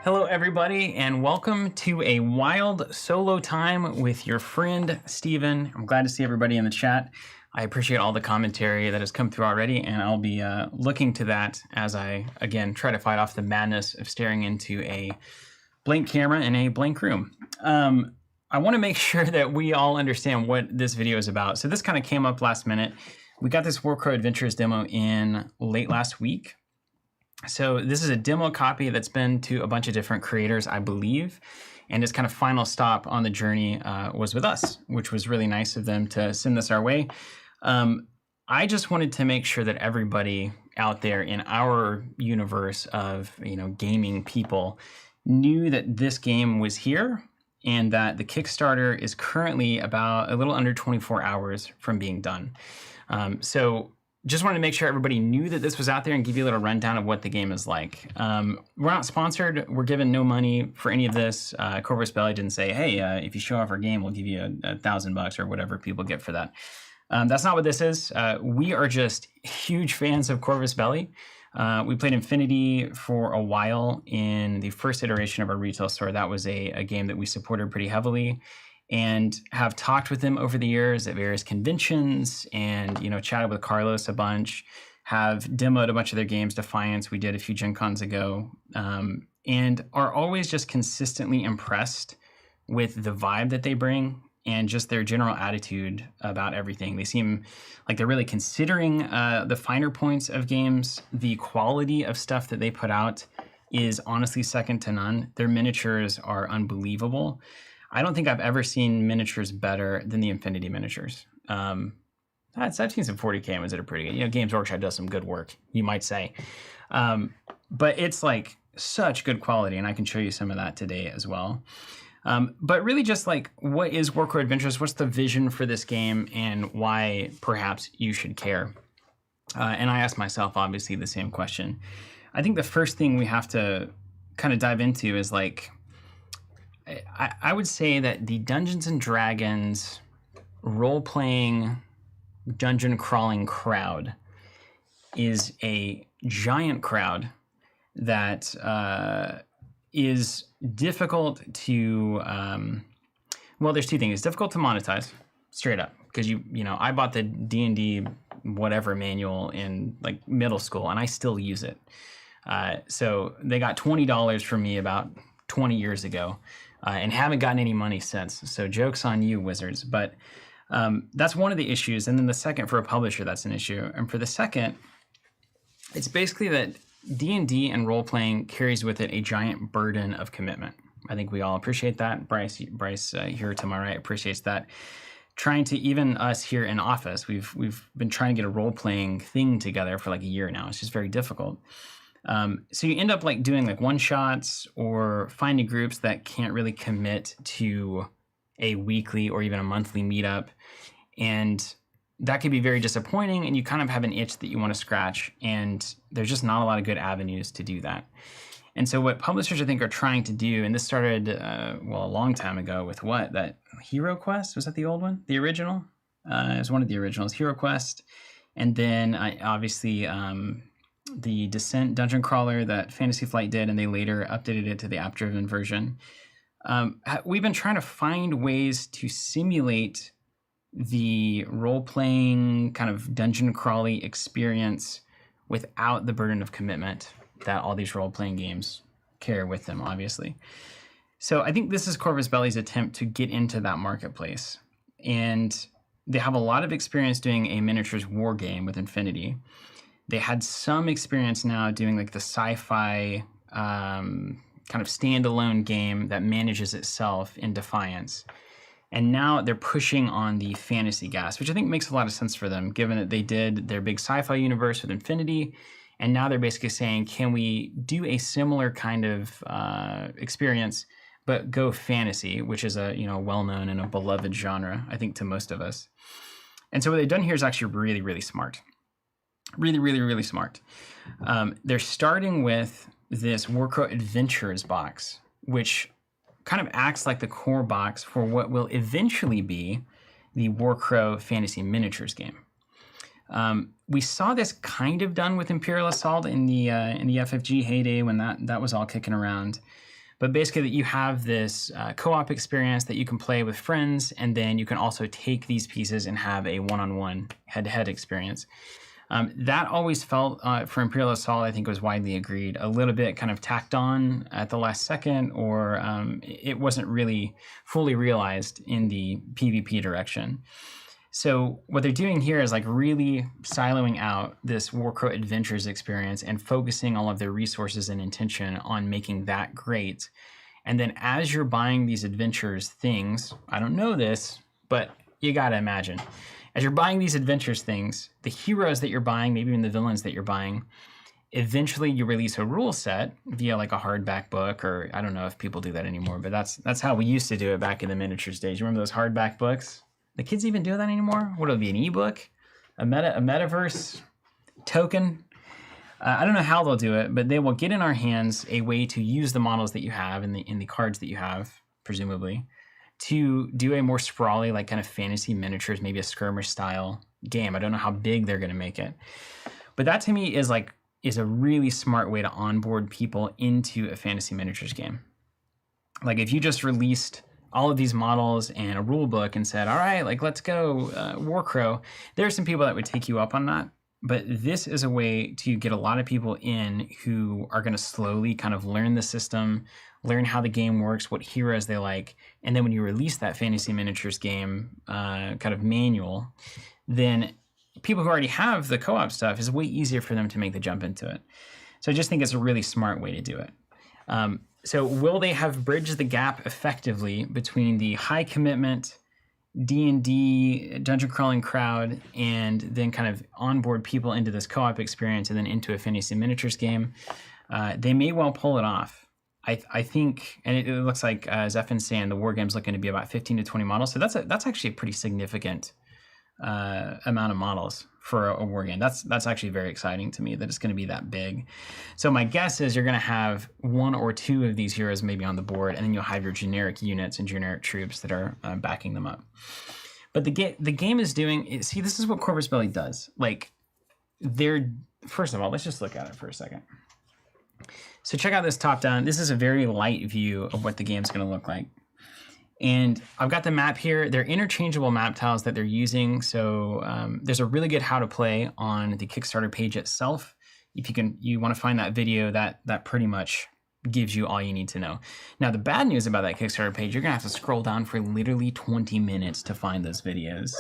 Hello everybody, and welcome to a wild solo time with your friend Steven. I'm glad to see everybody in the chat. I appreciate all the commentary that has come through already, and I'll be looking to that as I, again, try to fight off the madness of staring into a blank camera in a blank room. I want to make sure that we all understand what this video is about. So this kind of came up last minute. We got this WarCrow Adventures demo in late last week. So this is a demo copy that's been to a bunch of different creators, I believe, and its kind of final stop on the journey was with us, which was really nice of them to send this our way. I just wanted to make sure that everybody out there in our universe of gaming people knew that this game was here and that the Kickstarter is currently about a little under 24 hours from being done. So just wanted to make sure everybody knew that this was out there and give you a little rundown of what the game is like. We're not sponsored. We're given no money for any of this. Corvus Belli didn't say, hey, if you show off our game, we'll give you $1,000 or whatever people get for that. That's not what this is. We are just huge fans of Corvus Belli. We played Infinity for a while in the first iteration of our retail store. That was a game that we supported pretty heavily, and have talked with them over the years at various conventions and, chatted with Carlos a bunch, have demoed a bunch of their games. Defiance, we did a few Gen Cons ago, and are always just consistently impressed with the vibe that they bring and just their general attitude about everything. They seem like they're really considering the finer points of games. The quality of stuff that they put out is honestly second to none. Their miniatures are unbelievable. I don't think I've ever seen miniatures better than the Infinity miniatures. I've seen some 40K ones that are pretty good. Games Workshop does some good work, you might say. But it's like such good quality, and I can show you some of that today as well. But really just like, what is WarCrow Adventures? What's the vision for this game, and why perhaps you should care? And I asked myself, obviously, the same question. I think the first thing we have to kind of dive into is like, I would say that the Dungeons and Dragons role-playing, dungeon-crawling crowd is a giant crowd that is difficult to, well, there's two things. It's difficult to monetize, straight up, because I bought the D&D whatever manual in like middle school, and I still use it. So they got $20 from me about 20 years ago. And haven't gotten any money since. So joke's on you, wizards. But that's one of the issues. And then the second, for a publisher, that's an issue. And for the second, it's basically that D&D and role-playing carries with it a giant burden of commitment. I think we all appreciate that. Bryce here to my right appreciates that. Trying to, even us here in office, we've been trying to get a role-playing thing together for like a year now. It's just very difficult. So you end up like doing like one-shots or finding groups that can't really commit to a weekly or even a monthly meetup. And that could be very disappointing, and you kind of have an itch that you want to scratch, and there's just not a lot of good avenues to do that. And so what publishers, I think, are trying to do, and this started, a long time ago with that Hero Quest? Was that the old one? The original? It was one of the originals, Hero Quest. And then obviously, the Descent dungeon crawler that Fantasy Flight did, and they later updated it to the app-driven version. We've been trying to find ways to simulate the role-playing kind of dungeon crawly experience without the burden of commitment that all these role-playing games carry with them, obviously. So I think this is Corvus Belli's attempt to get into that marketplace. And they have a lot of experience doing a miniatures war game with Infinity. They had some experience now doing like the sci-fi kind of standalone game that manages itself in Defiance. And now they're pushing on the fantasy gas, which I think makes a lot of sense for them, given that they did their big sci-fi universe with Infinity. And now they're basically saying, can we do a similar kind of experience, but go fantasy, which is a well-known and a beloved genre, I think, to most of us. And so what they've done here is actually really, really smart. Really, really, really smart. They're starting with this WarCrow Adventures box, which kind of acts like the core box for what will eventually be the WarCrow Fantasy Miniatures game. We saw this kind of done with Imperial Assault in the FFG heyday when that was all kicking around. But basically, you have this co-op experience that you can play with friends, and then you can also take these pieces and have a one-on-one head-to-head experience. That always felt, for Imperial Assault, I think it was widely agreed, a little bit kind of tacked on at the last second, or it wasn't really fully realized in the PvP direction. So what they're doing here is like really siloing out this WarCrow Adventures experience and focusing all of their resources and intention on making that great. And then as you're buying these adventures things, I don't know this, but you gotta imagine, as you're buying these adventures things, the heroes that you're buying, maybe even the villains that you're buying, eventually you release a rule set via like a hardback book, or I don't know if people do that anymore, but that's how we used to do it back in the miniatures days. You remember those hardback books? The kids even do that anymore? What would it be, an ebook? A metaverse token? I don't know how they'll do it, but they will get in our hands a way to use the models that you have in the cards that you have, presumably, to do a more sprawly, like kind of fantasy miniatures, maybe a skirmish style game. I don't know how big they're going to make it. But that to me is a really smart way to onboard people into a fantasy miniatures game. Like if you just released all of these models and a rule book and said, all right, like let's go WarCrow, there are some people that would take you up on that. But this is a way to get a lot of people in who are going to slowly kind of learn the system, learn how the game works, what heroes they like. And then when you release that fantasy miniatures game kind of manual, then people who already have the co-op stuff, is way easier for them to make the jump into it. So I just think it's a really smart way to do it. So will they have bridged the gap effectively between the high commitment D&D dungeon crawling crowd and then kind of onboard people into this co-op experience and then into a fantasy miniatures game? They may well pull it off. I think, and it looks like Zephin's saying the war game's looking to be about 15 to 20 models. So that's actually a pretty significant amount of models for a war game. That's actually very exciting to me that it's going to be that big. So my guess is you're going to have one or two of these heroes maybe on the board, and then you'll have your generic units and generic troops that are backing them up. But the game is doing, see, this is what Corvus Belli does. Like, first of all, let's just look at it for a second. So check out this top down. This is a very light view of what the game's going to look like. And I've got the map here. They're interchangeable map tiles that they're using. So there's a really good how to play on the Kickstarter page itself. If you want to find that video, that pretty much gives you all you need to know. Now, the bad news about that Kickstarter page, you're gonna have to scroll down for literally 20 minutes to find those videos.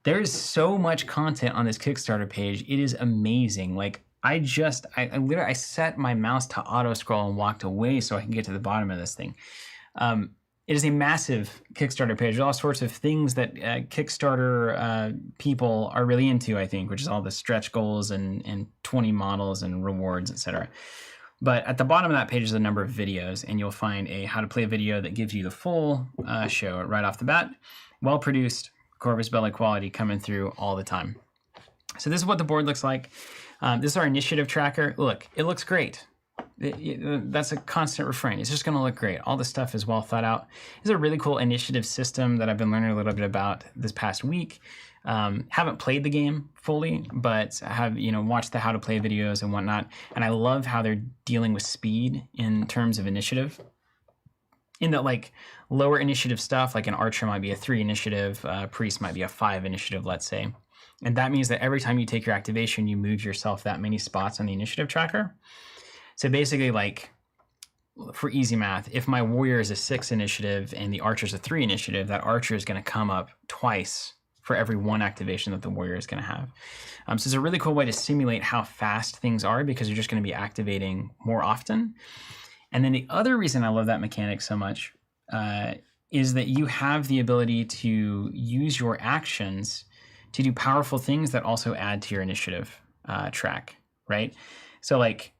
There is so much content on this Kickstarter page. It is amazing. Like I literally set my mouse to auto scroll and walked away so I can get to the bottom of this thing. It is a massive Kickstarter page. There's all sorts of things that Kickstarter people are really into, I think, which is all the stretch goals and 20 models and rewards, etc. But at the bottom of that page is a number of videos, and you'll find a how to play video that gives you the full show right off the bat. Well produced, Corvus Belli quality coming through all the time. So this is what the board looks like. This is our initiative tracker. Look, it looks great. That's a constant refrain. It's just going to look great. All the stuff is well thought out. It's a really cool initiative system that I've been learning a little bit about this past week. Haven't played the game fully, but have watched the how to play videos and whatnot. And I love how they're dealing with speed in terms of initiative. In that, like, lower initiative stuff, like an archer might be a 3 initiative, priest might be a 5 initiative, let's say. And that means that every time you take your activation, you move yourself that many spots on the initiative tracker. So basically, like, for easy math, if my warrior is a 6 initiative and the archer is a 3 initiative, that archer is going to come up twice for every 1 activation that the warrior is going to have. So it's a really cool way to simulate how fast things are because you're just going to be activating more often. And then the other reason I love that mechanic so much is that you have the ability to use your actions to do powerful things that also add to your initiative track, right? So, like,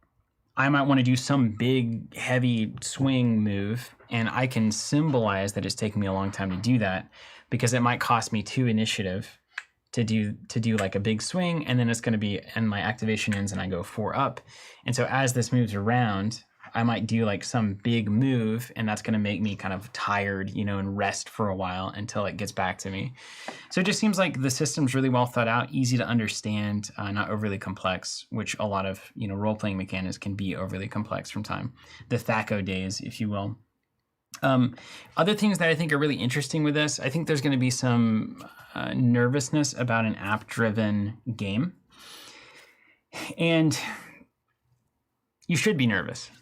I might want to do some big, heavy swing move, and I can symbolize that it's taking me a long time to do that because it might cost me 2 initiative to do like a big swing, and then it's going to be, and my activation ends and I go 4 up. And so as this moves around, I might do like some big move, and that's going to make me kind of tired, and rest for a while until it gets back to me. So it just seems like the system's really well thought out, easy to understand, not overly complex, which a lot of, role-playing mechanics can be overly complex from time. The THAC0 days, if you will. Other things that I think are really interesting with this, I think there's going to be some nervousness about an app-driven game. And you should be nervous.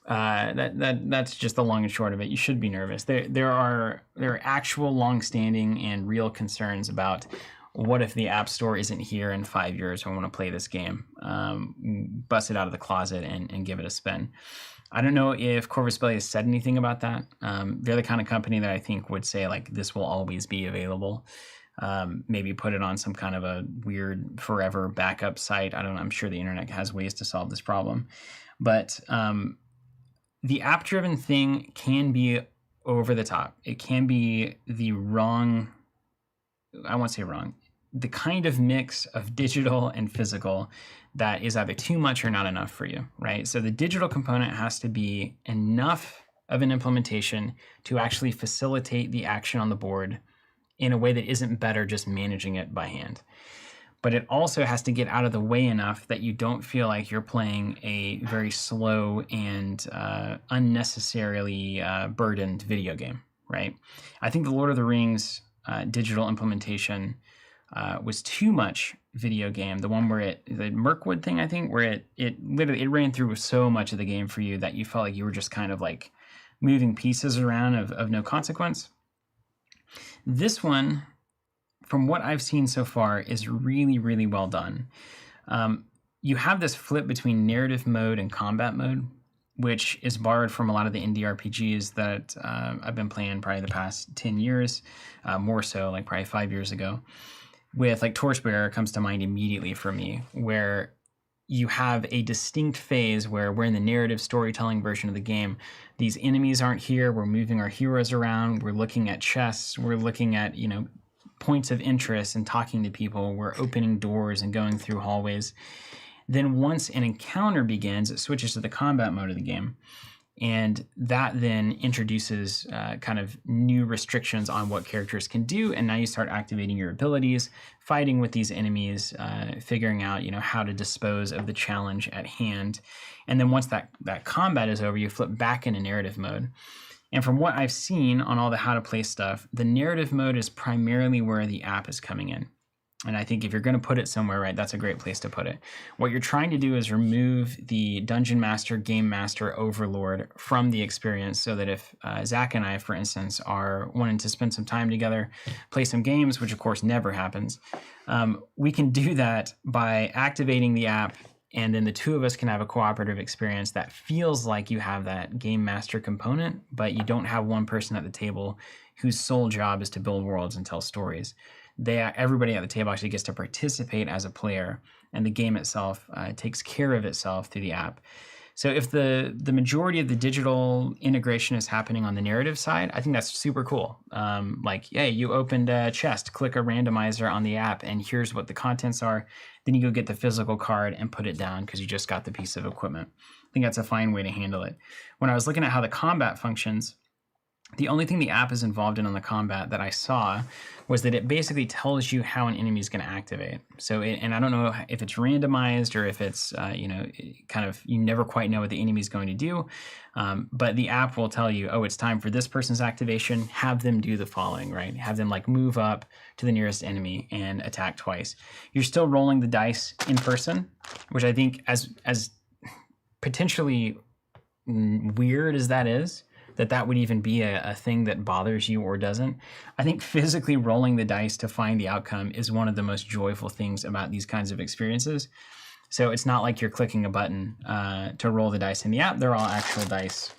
That's just the long and short of it. You should be nervous. There are actual long-standing and real concerns about what if the App Store isn't here in 5 years when I want to play this game. Bust it out of the closet and give it a spin. I don't know if Corvus Belli has said anything about that. They're the kind of company that I think would say like this will always be available. Maybe put it on some kind of a weird forever backup site. I don't know. I'm sure the internet has ways to solve this problem. But the app-driven thing can be over the top. It can be the wrong, I won't say wrong, the kind of mix of digital and physical that is either too much or not enough for you, right? So the digital component has to be enough of an implementation to actually facilitate the action on the board in a way that isn't better just managing it by hand. But it also has to get out of the way enough that you don't feel like you're playing a very slow and unnecessarily burdened video game, right? I think the Lord of the Rings digital implementation was too much video game. The one where the Mirkwood thing, I think, where it literally ran through so much of the game for you that you felt like you were just kind of like moving pieces around of no consequence. This one, from what I've seen so far, is really, really well done. You have this flip between narrative mode and combat mode, which is borrowed from a lot of the indie RPGs that I've been playing probably the past 10 years, more so like probably 5 years ago. With like Torchbearer comes to mind immediately for me, where you have a distinct phase where we're in the narrative storytelling version of the game. These enemies aren't here. We're moving our heroes around. We're looking at chests. We're looking at, points of interest and talking to people. We're opening doors and going through hallways. Then once an encounter begins, it switches to the combat mode of the game. And that then introduces kind of new restrictions on what characters can do. And now you start activating your abilities, fighting with these enemies, figuring out, how to dispose of the challenge at hand. And then once that combat is over, you flip back into narrative mode. And from what I've seen on all the how to play stuff, the narrative mode is primarily where the app is coming in. And I think if you're going to put it somewhere, right, that's a great place to put it. What you're trying to do is remove the dungeon master, game master, overlord from the experience so that if Zach and I, for instance, are wanting to spend some time together, play some games, which of course never happens, we can do that by activating the app, and then the two of us can have a cooperative experience that feels like you have that game master component, but you don't have one person at the table whose sole job is to build worlds and tell stories. Everybody at the table actually gets to participate as a player, and the game itself takes care of itself through the app. So if the majority of the digital integration is happening on the narrative side, I think that's super cool. Like, hey, you opened a chest, click a randomizer on the app, and here's what the contents are. Then you go get the physical card and put it down because you just got the piece of equipment. I think that's a fine way to handle it. When I was looking at how the combat functions, the only thing the app is involved in on the combat that I saw was that it basically tells you how an enemy is going to activate. So, and I don't know if it's randomized or if it's, kind of, you never quite know what the enemy is going to do. But the app will tell you, oh, it's time for this person's activation. Have them do the following, right? Have them like move up to the nearest enemy and attack twice. You're still rolling the dice in person, which I think as potentially weird as that is, that would even be a thing that bothers you or doesn't. I think physically rolling the dice to find the outcome is one of the most joyful things about these kinds of experiences. So it's not like you're clicking a button to roll the dice in the app. They're all actual dice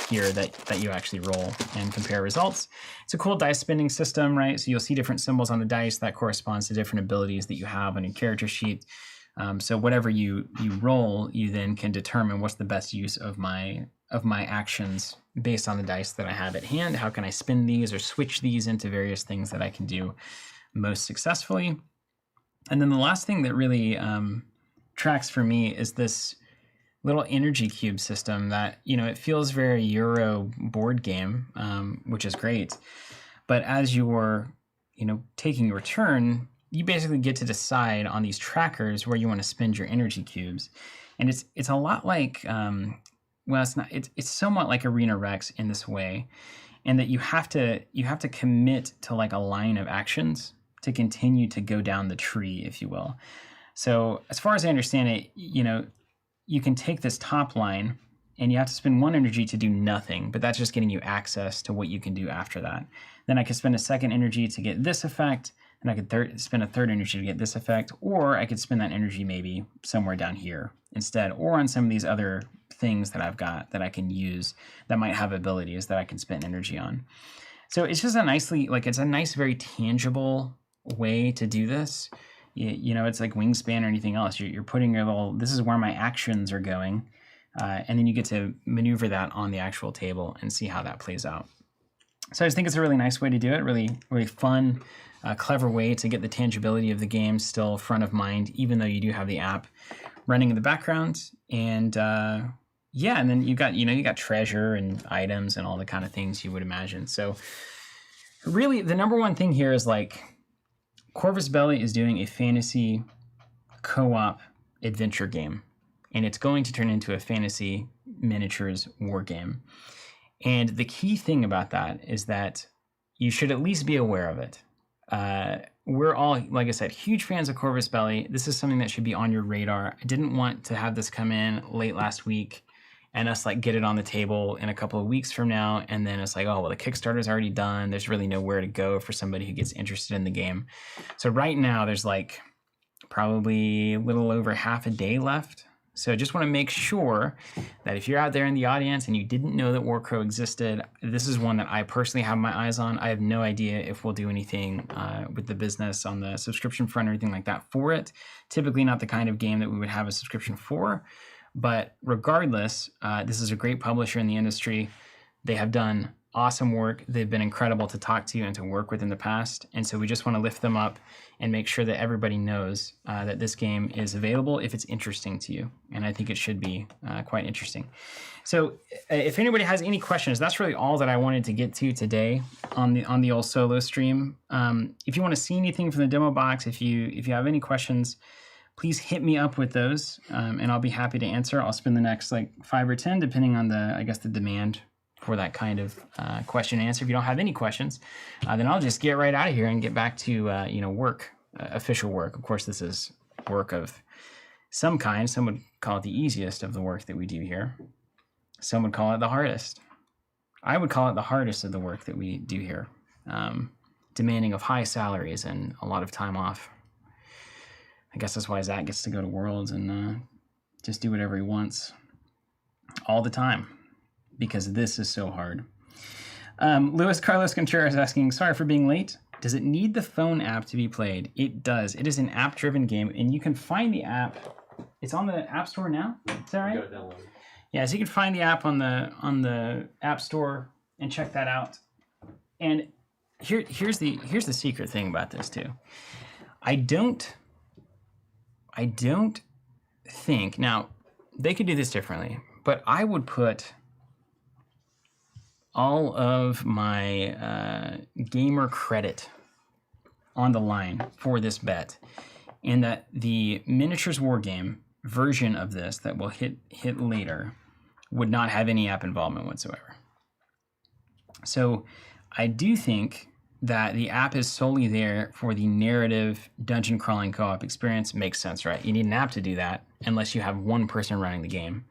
here that you actually roll and compare results. It's a cool dice spinning system, right? So you'll see different symbols on the dice that corresponds to different abilities that you have on your character sheet. So whatever you roll, you then can determine what's the best use of my actions based on the dice that I have at hand. How can I spin these or switch these into various things that I can do most successfully? And then the last thing that really tracks for me is this little energy cube system that, it feels very Euro board game, which is great. But as you're, taking your turn, you basically get to decide on these trackers where you want to spend your energy cubes. And it's a lot like, well, it's not, it's somewhat like Arena Rex in this way, and that you have to commit to like a line of actions to continue to go down the tree, if you will. So as far as I understand it, you can take this top line and you have to spend 1 energy to do nothing, but that's just getting you access to what you can do after that. Then I could spend a second energy to get this effect, and I could spend a third energy to get this effect, or I could spend that energy maybe somewhere down here instead, or on some of these other things that I've got that I can use that might have abilities that I can spend energy on. So it's just it's a nice, very tangible way to do this. It's like Wingspan or anything else. You're putting your little, this is where my actions are going. And then you get to maneuver that on the actual table and see how that plays out. So I just think it's a really nice way to do it. Really, really fun, clever way to get the tangibility of the game still front of mind, even though you do have the app running in the background. And and then you got treasure and items and all the kind of things you would imagine. So really, the number one thing here is like Corvus Belli is doing a fantasy co-op adventure game, and it's going to turn into a fantasy miniatures war game. And the key thing about that is that you should at least be aware of it. We're all, like I said, huge fans of Corvus Belli. This is something that should be on your radar. I didn't want to have this come in late last week and us like get it on the table in a couple of weeks from now, and then it's like, oh, well, the Kickstarter's already done. There's really nowhere to go for somebody who gets interested in the game. So right now there's like probably a little over half a day left. So I just want to make sure that if you're out there in the audience and you didn't know that WarCrow existed, this is one that I personally have my eyes on. I have no idea if we'll do anything with the business on the subscription front or anything like that for it. Typically not the kind of game that we would have a subscription for. But regardless, this is a great publisher in the industry. They have done awesome work. They've been incredible to talk to and to work with in the past. And so we just want to lift them up and make sure that everybody knows that this game is available if it's interesting to you. And I think it should be quite interesting. So if anybody has any questions, that's really all that I wanted to get to today on the old solo stream. If you want to see anything from the demo box, if you have any questions, please hit me up with those, and I'll be happy to answer. I'll spend the next 5 or 10, depending on the demand for that kind of question and answer. If you don't have any questions, then I'll just get right out of here and get back to work, official work. Of course, this is work of some kind. Some would call it the easiest of the work that we do here. Some would call it the hardest. I would call it the hardest of the work that we do here, demanding of high salaries and a lot of time off. I guess that's why Zach gets to go to Worlds and just do whatever he wants all the time, because this is so hard. Luis Carlos Contreras asking, sorry for being late. Does it need the phone app to be played? It does. It is an app-driven game, and you can find the app. It's on the App Store now. Is that right? Yeah, so you can find the app on the App Store and check that out. And here's the secret thing about this too. I don't think, now they could do this differently, but I would put all of my gamer credit on the line for this bet, and that the miniatures war game version of this that will hit later would not have any app involvement whatsoever. So I do think that the app is solely there for the narrative dungeon crawling co-op experience. Makes sense, right? You need an app to do that unless you have one person running the game.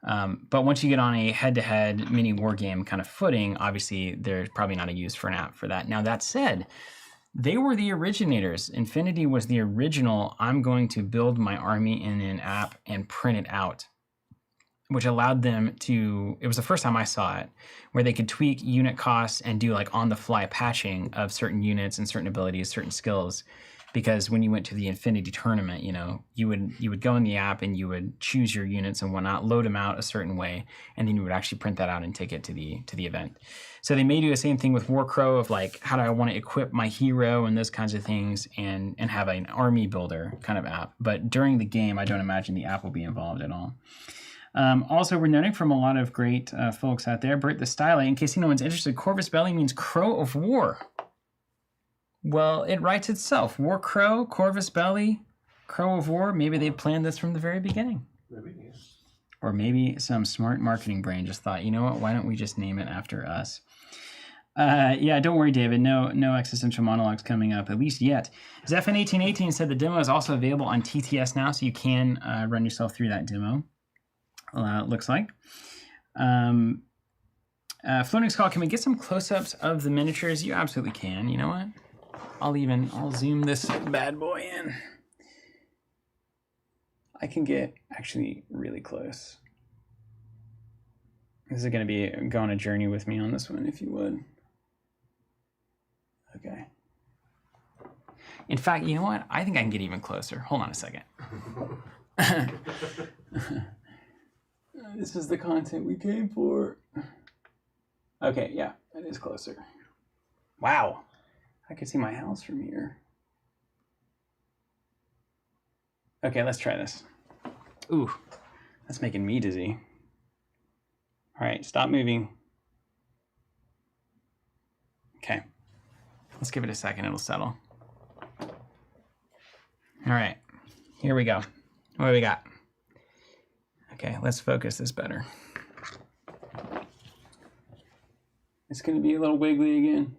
But once you get on a head-to-head mini war game kind of footing, obviously there's probably not a use for an app for that. Now that said, they were the originators. Infinity was the original, I'm going to build my army in an app and print it out, which allowed them to, it was the first time I saw it, where they could tweak unit costs and do on-the-fly patching of certain units and certain abilities, certain skills. Because when you went to the Infinity tournament, you would go in the app and you would choose your units and whatnot, load them out a certain way, and then you would actually print that out and take it to the event. So they may do the same thing with WarCrow of how do I want to equip my hero and those kinds of things, and have an army builder kind of app. But during the game, I don't imagine the app will be involved at all. Also, we're noting from a lot of great folks out there. Bert the Style, in case anyone's interested, Corvus Belli means crow of war. Well, it writes itself. WarCrow, Corvus Belli, crow of war. Maybe they planned this from the very beginning. Maybe, yes. Or maybe some smart marketing brain just thought, you know what, why don't we just name it after us? Yeah, don't worry, David. No existential monologues coming up, at least yet. Zephin1818 said the demo is also available on TTS now, so you can run yourself through that demo. Looks like. Floating Skull, can we get some close-ups of the miniatures? You absolutely can. You know what? I'll zoom this bad boy in. I can get actually really close. This is going to be go on a journey with me on this one, if you would. Okay. In fact, you know what? I think I can get even closer. Hold on a second. This is the content we came for. Okay, yeah, it is closer. Wow. I can see my house from here. Okay, let's try this. Ooh, that's making me dizzy. All right, stop moving. Okay, let's give it a second, it'll settle. All right, here we go. What do we got? Okay, let's focus this better. It's gonna be a little wiggly again.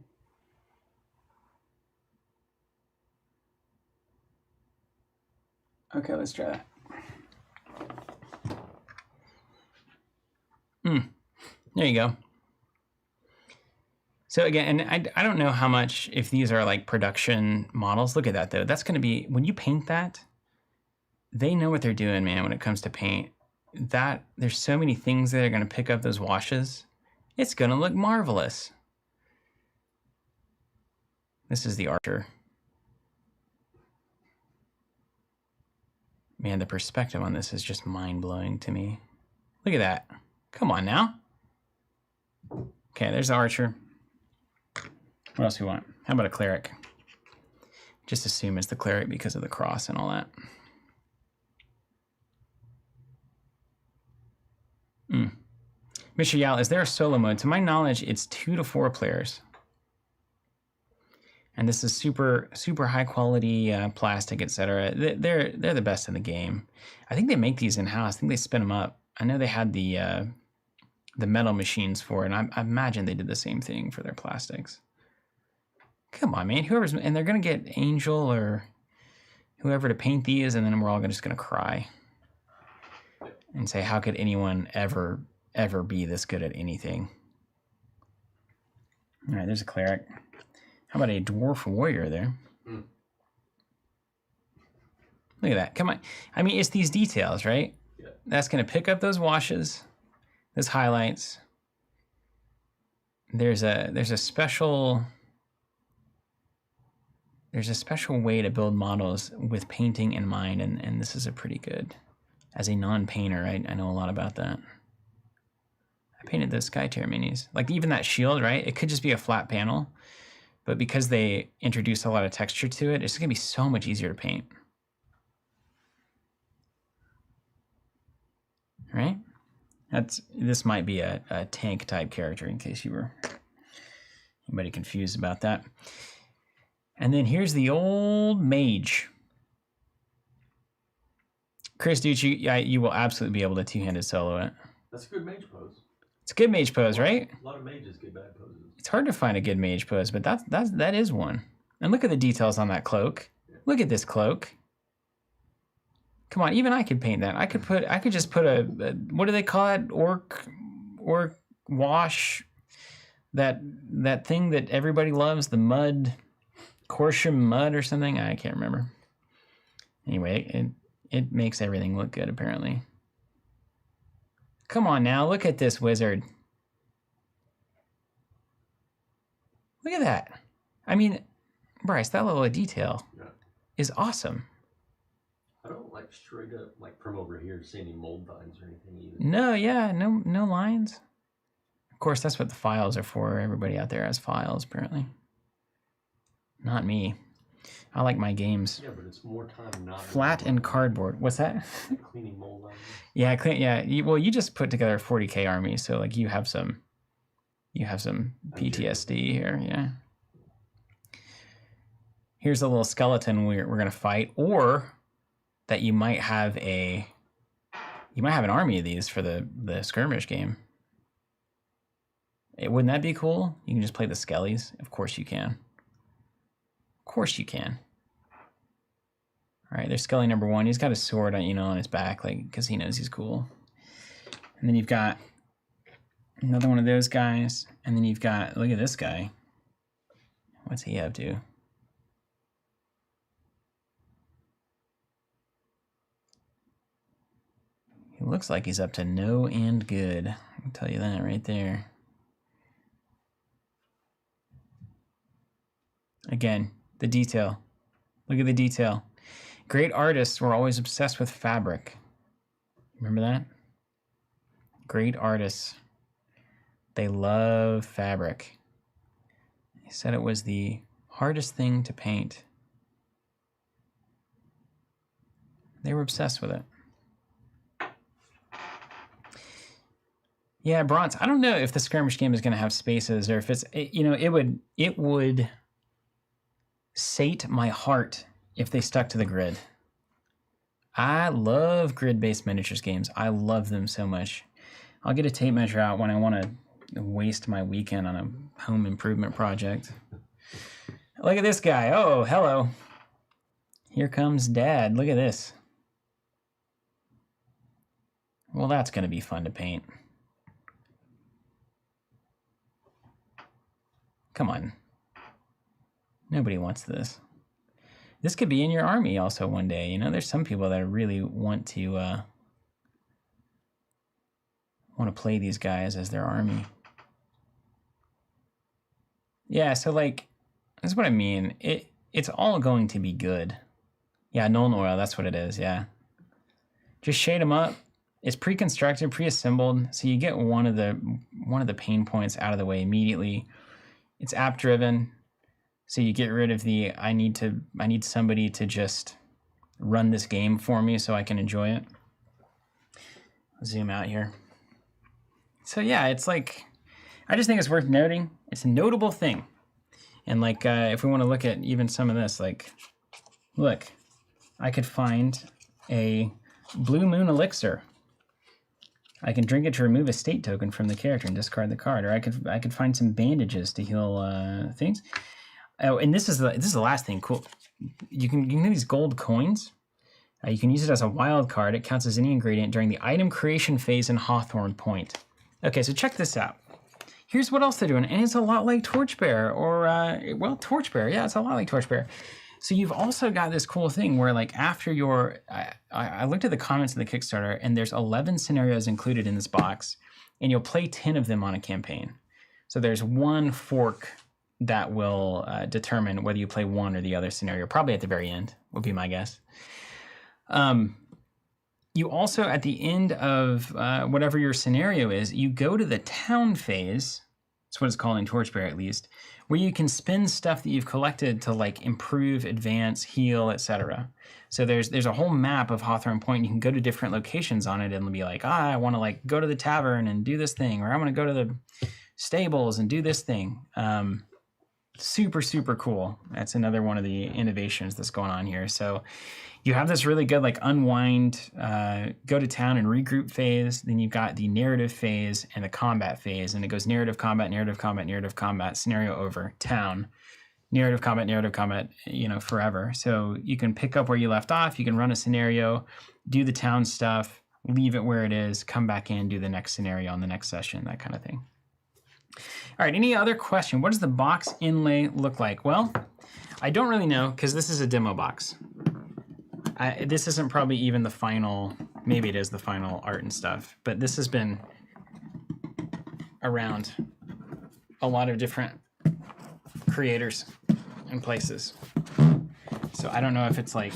Okay, let's try that. There you go. So again, and I don't know how much, if these are like production models. Look at that though. That's going to be, when you paint that, they know what they're doing, man, when it comes to paint. That there's so many things that are going to pick up those washes. It's going to look marvelous. This is the Archer. Man, the perspective on this is just mind-blowing to me. Look at that. Come on now. Okay, there's the Archer. What else do we want? How about a Cleric? Just assume it's the Cleric because of the cross and all that. Mr. Yao, is there a solo mode? To my knowledge, it's 2 to 4 players. And this is super high quality plastic, etc. They're the best in the game. I think they make these in-house. I think they spin them up. I know they had the metal machines for it, and I imagine they did the same thing for their plastics. Come on, man. And they're gonna get Angel or whoever to paint these, and then we're all just gonna cry and say, how could anyone ever be this good at anything? All right, there's a Cleric. How about a Dwarf Warrior there? Look at that. Come on. I mean, it's these details, right? Yeah. That's going to pick up those washes, those highlights. There's a special way to build models with painting in mind, and this is a pretty good. As a non-painter, I know a lot about that. I painted those Skytear minis. Like even that shield, right? It could just be a flat panel, but because they introduce a lot of texture to it, it's gonna be so much easier to paint. Right? This might be a tank type character in case you were anybody confused about that. And then here's the old mage. Chris Ducci, you will absolutely be able to two-handed solo it. That's a good mage pose. It's a good mage pose, right? A lot of mages get bad poses. It's hard to find a good mage pose, but that is one. And look at the details on that cloak. Yeah. Look at this cloak. Come on, even I could paint that. I could just put a what do they call it? Orc wash. That thing that everybody loves, the mud, Corsham mud or something. I can't remember. Anyway, it makes everything look good, apparently. Come on now, look at this wizard. Look at that. I mean, Bryce, that level of detail is awesome. I don't like straight up, like from over here, see any mold lines or anything either. No, yeah, no lines. Of course, that's what the files are for. Everybody out there has files, apparently. Not me. I like my games. Yeah, but it's more time not Flat and cardboard. What's that? cleaning mold on them. Yeah, well, you just put together a 40K army, so like you have some PTSD here. Yeah. Here's a little skeleton we're gonna fight, or that you might have an army of these for the skirmish game. Wouldn't that be cool? You can just play the skellies. Of course you can. Of course you can. All right, there's Skelly number 1. He's got a sword on his back, like, because he knows he's cool. And then you've got another one of those guys, and then you've got, look at this guy. What's he up to? He looks like he's up to no end good. I can tell you that right there. Again, the detail. Look at the detail. Great artists were always obsessed with fabric. Remember that? Great artists. They love fabric. They said it was the hardest thing to paint. They were obsessed with it. Yeah, Bronze. I don't know if the skirmish game is going to have spaces, or if it would sate my heart if they stuck to the grid. I love grid-based miniatures games. I love them so much. I'll get a tape measure out when I want to waste my weekend on a home improvement project. Look at this guy. Oh, hello. Here comes Dad. Look at this. Well, that's going to be fun to paint. Come on. Nobody wants this. This could be in your army also one day. There's some people that really want to play these guys as their army. Yeah, so like, that's what I mean. It's all going to be good. Yeah, Nuln Oil, that's what it is, yeah. Just shade them up. It's pre-constructed, pre-assembled, so you get one of the pain points out of the way immediately. It's app-driven. So you get rid of the I need somebody to just run this game for me so I can enjoy it. I'll zoom out here. So yeah, it's like, I just think it's worth noting. It's a notable thing. And like, if we want to look at even some of this, like, look, I could find a Blue Moon Elixir. I can drink it to remove a state token from the character and discard the card. Or I could find some bandages to heal things. Oh, and this is the last thing. Cool. You can get these gold coins. You can use it as a wild card. It counts as any ingredient during the item creation phase in Hawthorne Point. Okay, so check this out. Here's what else they're doing, and it's a lot like Torchbearer, or Torchbearer. Yeah, it's a lot like Torchbearer. So you've also got this cool thing where, like, after your, I looked at the comments in the Kickstarter, and there's 11 scenarios included in this box, and you'll play 10 of them on a campaign. So there's one fork that will determine whether you play one or the other scenario, probably at the very end, would be my guess. You also, at the end of whatever your scenario is, you go to the town phase, that's what it's called in Torchbearer at least, where you can spend stuff that you've collected to like improve, advance, heal, etc. So there's a whole map of Hawthorne Point. You can go to different locations on it and be like, I want to like go to the tavern and do this thing, or I want to go to the stables and do this thing. Super, super cool. That's another one of the innovations that's going on here. So you have this really good like unwind, go to town and regroup phase. Then you've got the narrative phase and the combat phase. And it goes narrative, combat, narrative, combat, narrative, combat, scenario over, town, narrative, combat, forever. So you can pick up where you left off. You can run a scenario, do the town stuff, leave it where it is, come back in, do the next scenario on the next session, that kind of thing. All right, any other question? What does the box inlay look like? Well, I don't really know because this is a demo box. This isn't probably even the final, maybe it is the final art and stuff, but this has been around a lot of different creators and places. So I don't know if it's like,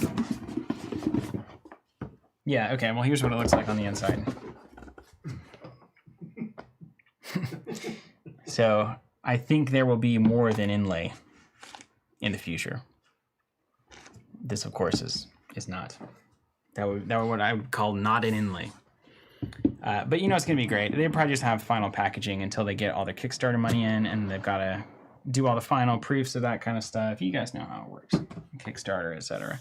yeah, okay, well here's what it looks like on the inside. So I think there will be more than inlay in the future. this, of course, is not. That would what I would call not an inlay. But you know it's going to be great. They probably just have final packaging until they get all their Kickstarter money in, and they've got to do all the final proofs of that kind of stuff. You guys know how it works. Kickstarter, etc.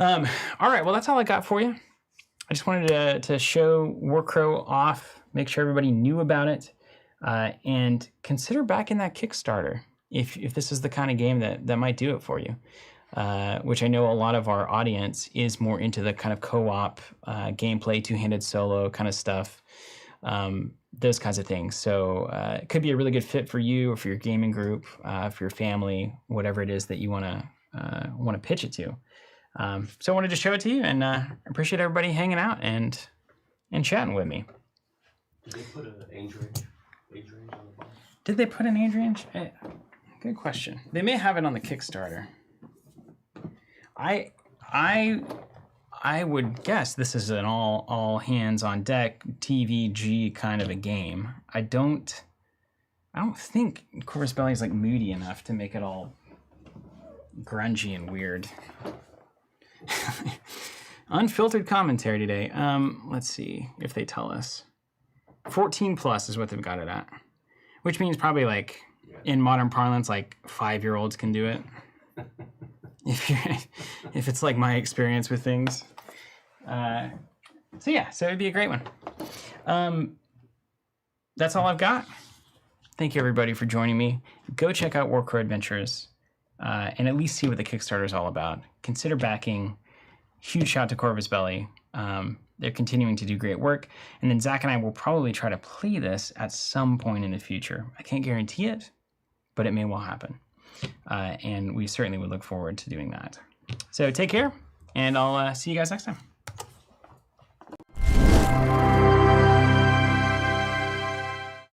All right, well, that's all I got for you. I just wanted to show WarCrow off, make sure everybody knew about it, and consider backing that Kickstarter if this is the kind of game that might do it for you. Which I know a lot of our audience is more into the kind of co-op gameplay, two-handed solo kind of stuff, those kinds of things. So it could be a really good fit for you or for your gaming group, for your family, whatever it is that you want to pitch it to. So I wanted to show it to you, and I appreciate everybody hanging out and chatting with me. Did they put an age range on the box? Did they put an age range? Good question. They may have it on the Kickstarter. I would guess this is an all hands on deck TVG kind of a game. I don't think Corvus Belli is like moody enough to make it all grungy and weird. Unfiltered commentary today. Let's see if they tell us. 14 plus is what they've got it at, which means probably like in modern parlance, like 5-year-olds can do it. If it's like my experience with things. So it'd be a great one. That's all I've got. Thank you everybody for joining me. Go check out WarCrow Adventures and at least see what the Kickstarter is all about. Consider backing. Huge shout to Corvus Belli. They're continuing to do great work. And then Zach and I will probably try to play this at some point in the future. I can't guarantee it, but it may well happen. And we certainly would look forward to doing that. So take care, and I'll see you guys next time.